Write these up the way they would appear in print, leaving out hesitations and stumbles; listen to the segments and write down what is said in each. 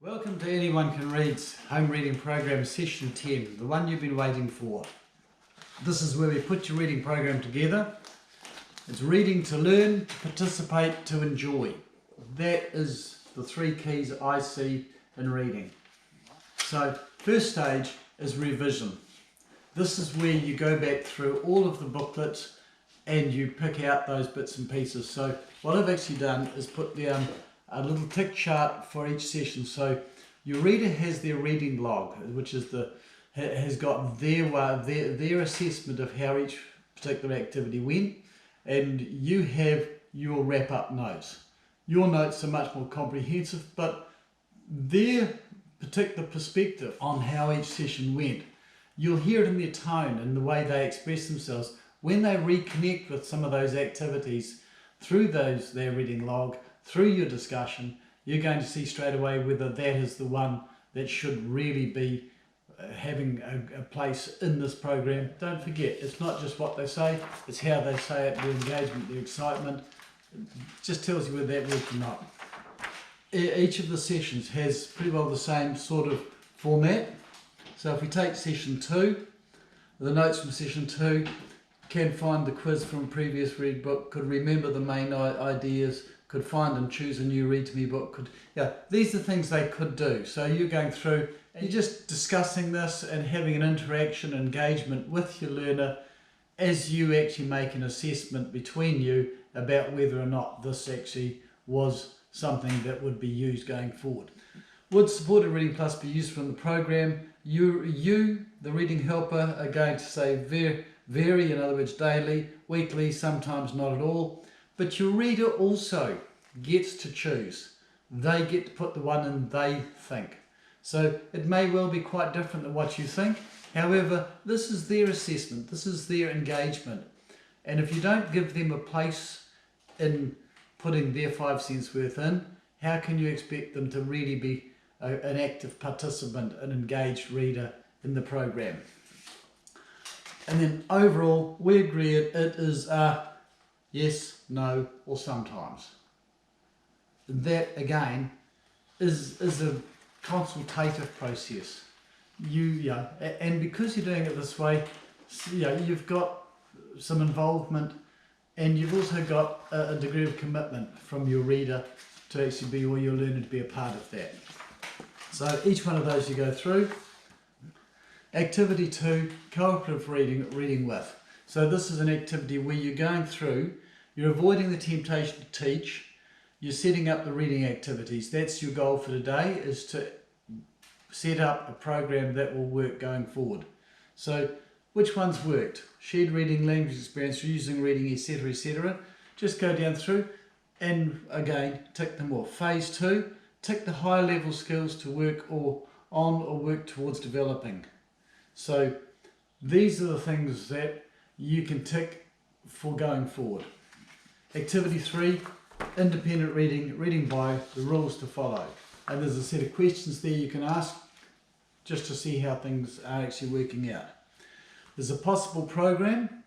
Welcome to Anyone Can Read's Home Reading Program Session 10, the one you've been waiting for. This is where we put your reading program together. It's reading to learn, to participate, to enjoy. That is the three keys I see in reading. So, first stage is revision. This is where you go back through all of the booklets and you pick out those bits and pieces. So, what I've actually done is put down a little tick chart for each session. So your reader has their reading log, which is has got their assessment of how each particular activity went, and you have your wrap up notes. Your notes are much more comprehensive, but their particular perspective on how each session went, you'll hear it in their tone and the way they express themselves when they reconnect with some of those activities through their reading log. Through your discussion, you're going to see straight away whether that is the one that should really be having a place in this program. Don't forget, it's not just what they say, it's how they say it, their engagement, their excitement. It just tells you whether that worked or not. Each of the sessions has pretty well the same sort of format. So if we take session 2, the notes from session 2, can find the quiz from a previous read book, could remember the main ideas, could find and choose a new read to me book. These are things they could do. So you're going through and you're just discussing this and having an interaction, engagement with your learner as you actually make an assessment between you about whether or not this actually was something that would be used going forward. Would Supported Reading Plus be useful in the program? You, the reading helper, are going to say vary, in other words daily, weekly, sometimes not at all. But your reader also gets to choose. They get to put the one in they think. So it may well be quite different than what you think. However, this is their assessment. This is their engagement. And if you don't give them a place in putting their 5 cents worth in, how can you expect them to really be an active participant, an engaged reader in the program? And then overall, we agree it is a yes, no, or sometimes. That again is a consultative process. And because you're doing it this way, you've got some involvement, and you've also got a degree of commitment from your reader to actually be, or your learner to be a part of that. So each one of those you go through. Activity 2, cooperative reading with. So this is an activity where you're going through, you're avoiding the temptation to teach, you're setting up the reading activities. That's your goal for today, is to set up a program that will work going forward. So which ones worked? Shared reading, language experience, using reading, etc., etc. Just go down through and again tick them off. Phase 2, tick the high level skills to work or work towards developing. So these are the things that you can tick for going forward. Activity 3, independent reading by the rules to follow. And there's a set of questions there you can ask just to see how things are actually working out. There's a possible program,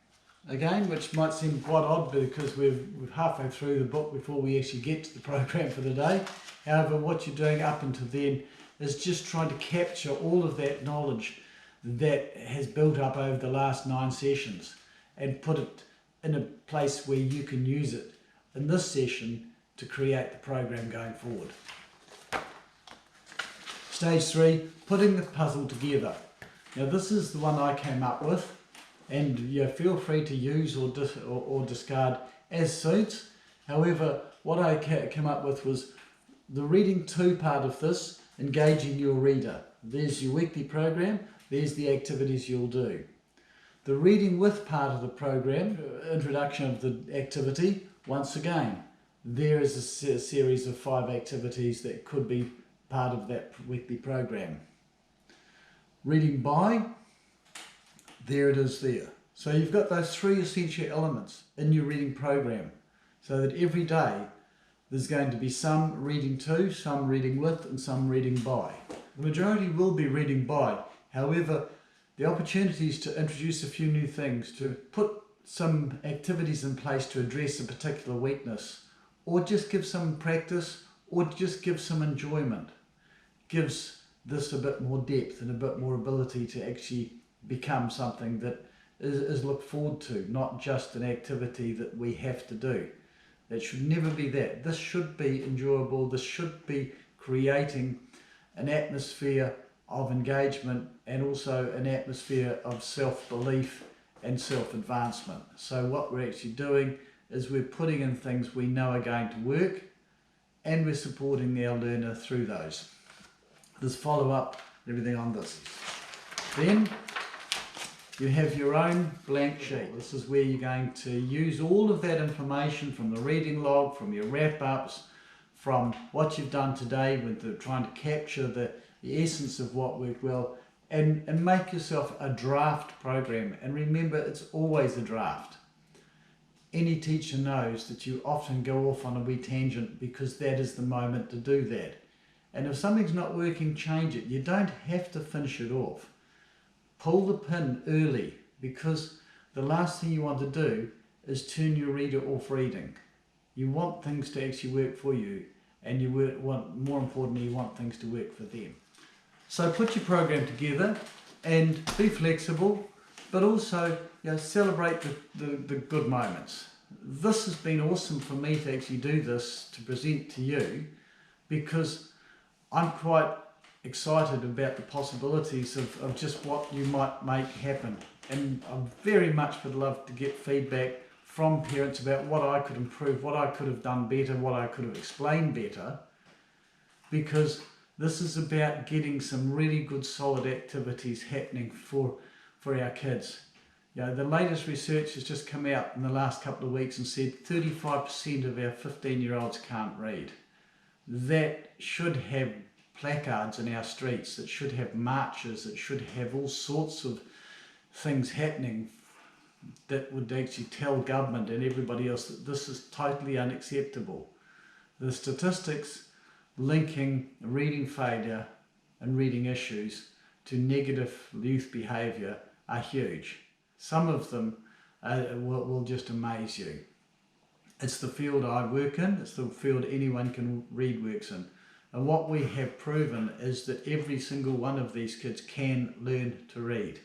again, which might seem quite odd because we're halfway through the book before we actually get to the program for the day. However, what you're doing up until then is just trying to capture all of that knowledge that has built up over the last 9 sessions and put it in a place where you can use it in this session to create the program going forward. Stage 3, putting the puzzle together. Now this is the one I came up with, and feel free to use or discard as suits. However, what I came up with was the reading 2 part of this, engaging your reader. There's your weekly program. There's the activities you'll do. The reading with part of the program, introduction of the activity, once again, there is a series of 5 activities that could be part of that weekly program. Reading by, there it is there. So you've got those 3 essential elements in your reading program, so that every day there's going to be some reading to, some reading with, and some reading by. The majority will be reading by. However, the opportunities to introduce a few new things, to put some activities in place to address a particular weakness, or just give some practice, or just give some enjoyment, gives this a bit more depth and a bit more ability to actually become something that is looked forward to, not just an activity that we have to do. It should never be that. This should be enjoyable. This should be creating an atmosphere of engagement and also an atmosphere of self-belief and self-advancement. So what we're actually doing is we're putting in things we know are going to work, and we're supporting our learner through those. There's follow-up, everything on this. Then you have your own blank sheet. This is where you're going to use all of that information from the reading log, from your wrap-ups, from what you've done today with trying to capture the essence of what worked well, and make yourself a draft program. And remember, it's always a draft. Any teacher knows that you often go off on a wee tangent because that is the moment to do that. And if something's not working, change it. You don't have to finish it off. Pull the pin early, because the last thing you want to do is turn your reader off reading. You want things to actually work for you, and more importantly, you want things to work for them. So put your program together and be flexible, but also celebrate the good moments. This has been awesome for me to actually do this, to present to you, because I'm quite excited about the possibilities of just what you might make happen. And I very much would love to get feedback from parents about what I could improve, what I could have done better, what I could have explained better, because this is about getting some really good solid activities happening for our kids. The latest research has just come out in the last couple of weeks and said 35% of our 15-year-olds can't read. That should have placards in our streets, that should have marches, that should have all sorts of things happening that would actually tell government and everybody else that this is totally unacceptable. The statistics linking reading failure and reading issues to negative youth behaviour are huge. Some of them will just amaze you. It's the field I work in, it's the field anyone can read works in. And what we have proven is that every single one of these kids can learn to read.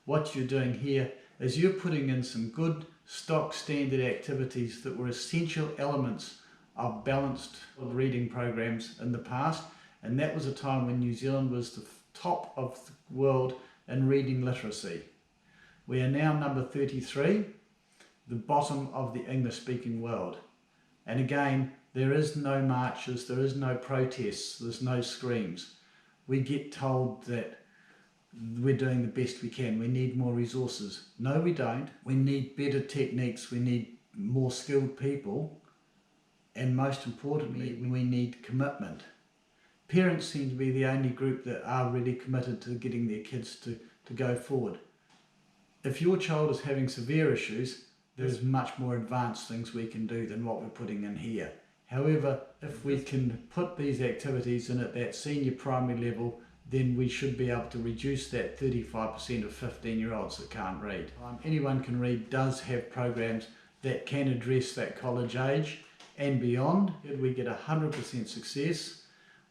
What you're doing here is you're putting in some good stock standard activities that were essential elements of balanced reading programs in the past, and that was a time when New Zealand was the top of the world in reading literacy. We are now number 33, the bottom of the English speaking world. And again, there is no marches, there is no protests, there's no screams. We get told that we're doing the best we can, we need more resources. No, we don't. We need better techniques, we need more skilled people, and most importantly, we need commitment. Parents seem to be the only group that are really committed to getting their kids to go forward. If your child is having severe issues, there's much more advanced things we can do than what we're putting in here. However, if we can put these activities in at that senior primary level, then we should be able to reduce that 35% of 15-year-olds that can't read. Anyone Can Read does have programs that can address that college age and beyond. We get 100% success,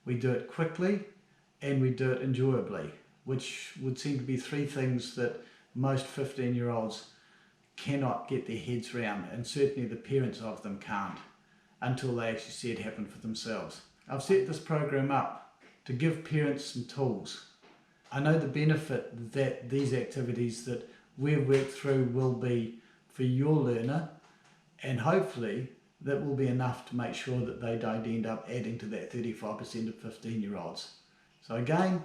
we do it quickly, and we do it enjoyably, which would seem to be three things that most 15-year-olds cannot get their heads around, and certainly the parents of them can't until they actually see it happen for themselves. I've set this program up to give parents some tools. I know the benefit that these activities that we've worked through will be for your learner, and hopefully that will be enough to make sure that they don't end up adding to that 35% of 15-year-olds. So again,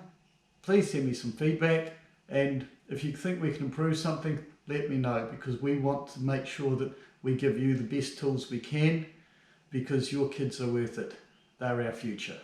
please send me some feedback, and if you think we can improve something, let me know, because we want to make sure that we give you the best tools we can, because your kids are worth it. They're our future.